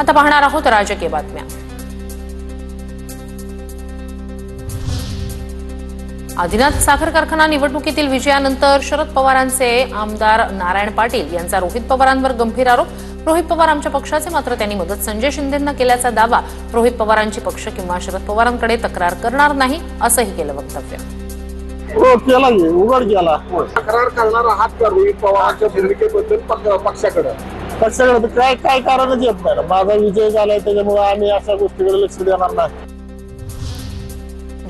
आता पाहणार आहोत राजकीय बातम्या। आदिनाथ साखर कारखाना निवडणुकीतील विजयानंतर शरद पवारांचे आमदार नारायण पाटील यांचा रोहित पवारांवर गंभीर आरोप। रोहित पवार आमच्या पक्षाचे, मात्र त्यांनी मदत संजय शिंदेंना केल्याचा दावा। रोहित पवारांची पक्ष किंवा शरद पवारांकडे तक्रार करणार नाही असंही केलं वक्तव्य। केला उघड केला तक्रार करणार आहात का रोहित पवारांच्या भूमिकेबद्दल पक्षाकडे काय कारणच येत नाही। माझा विजय झालाय त्याच्यामुळे आम्ही अशा गोष्टीकडे लक्ष देणार नाही।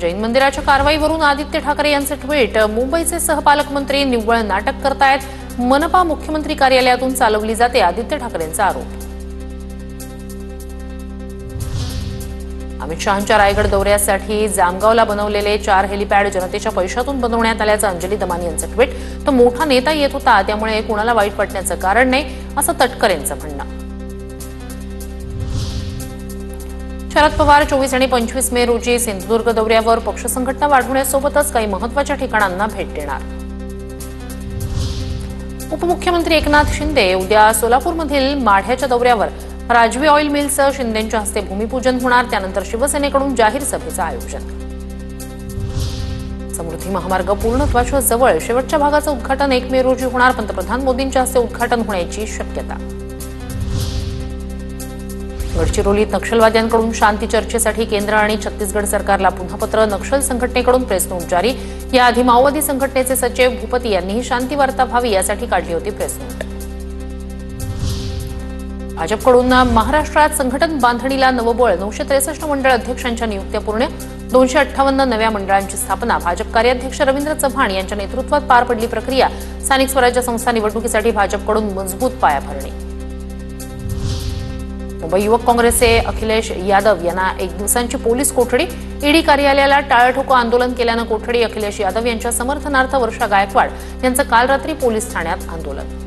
जैन मंदिराच्या कारवाईवरून आदित्य ठाकरे यांचे ट्विट। मुंबईचे सहपालकमंत्री निव्वळ नाटक करतायत। मनपा मुख्यमंत्री कार्यालयातून चालवली जाते, आदित्य ठाकरेंचा आरोप। अमित शहांच्या रायगड दौऱ्यासाठी जामगावला बनवलेले 4 हेलिपॅड जनतेच्या पैशातून बनवण्यात आल्याचं अंजली दमानी यांचं ट्विट। तो मोठा नेता येत होता, त्यामुळे कुणाला वाईट वाटण्याचं कारण नाही, असं तटकर यांचं म्हणणं। शरद पवार 24 आणि 25 मे रोजी सिंधुदुर्ग दौऱ्यावर पक्ष संघटना वाढवण्यासोबतच काही महत्त्वाच्या ठिकाणांना भेट देणार। उपमुख्यमंत्री एकनाथ शिंदे उद्या सोलापूरमधील माढ्याच्या दौऱ्यावर। राजवी ऑइल मिलचं शिंदेंच्या हस्ते भूमिपूजन होणार, त्यानंतर शिवसेनेकडून जाहीर सभेचं आयोजन। समृद्धी महामार्ग पूर्णत्वाच्या जवळ, शेवटच्या भागाचं उद्घाटन 1 मे रोजी होणार। पंतप्रधान मोदींच्या हस्ते उद्घाटन होण्याची शक्यता। गडचिरोलीत नक्षलवाद्यांकडून शांती चर्चेसाठी केंद्र आणि छत्तीसगड सरकारला पुन्हा पत्र। नक्षल संघटनेकडून प्रेस नोट जारी। याआधी माओवादी संघटनेचे सचिव भूपती यांनीही शांती वार्ता व्हावी यासाठी काढली होती प्रेस नोट। भाजपकडून महाराष्ट्रात संघटन बांधणीला नवबळ। 963 मंडळ अध्यक्षांच्या नियुक्त्या पूर्ण। 258 नव्या मंडळांची स्थापना। भाजप कार्याध्यक्ष रवींद्र चव्हाण यांच्या नेतृत्वात पार पडली प्रक्रिया। स्थानिक स्वराज्य संस्था निवडणुकीसाठी भाजपकडून मजबूत पायाभरणी। मुंबई युवक काँग्रेसचे अखिलेश यादव यांना 1 दिवसांची पोलीस कोठडी। ईडी कार्यालयाला टाळाठोकं आंदोलन केल्यानं कोठडी। अखिलेश यादव यांच्या समर्थनार्थ वर्षा गायकवाड यांचं काल रात्री पोलीस ठाण्यात आंदोलन।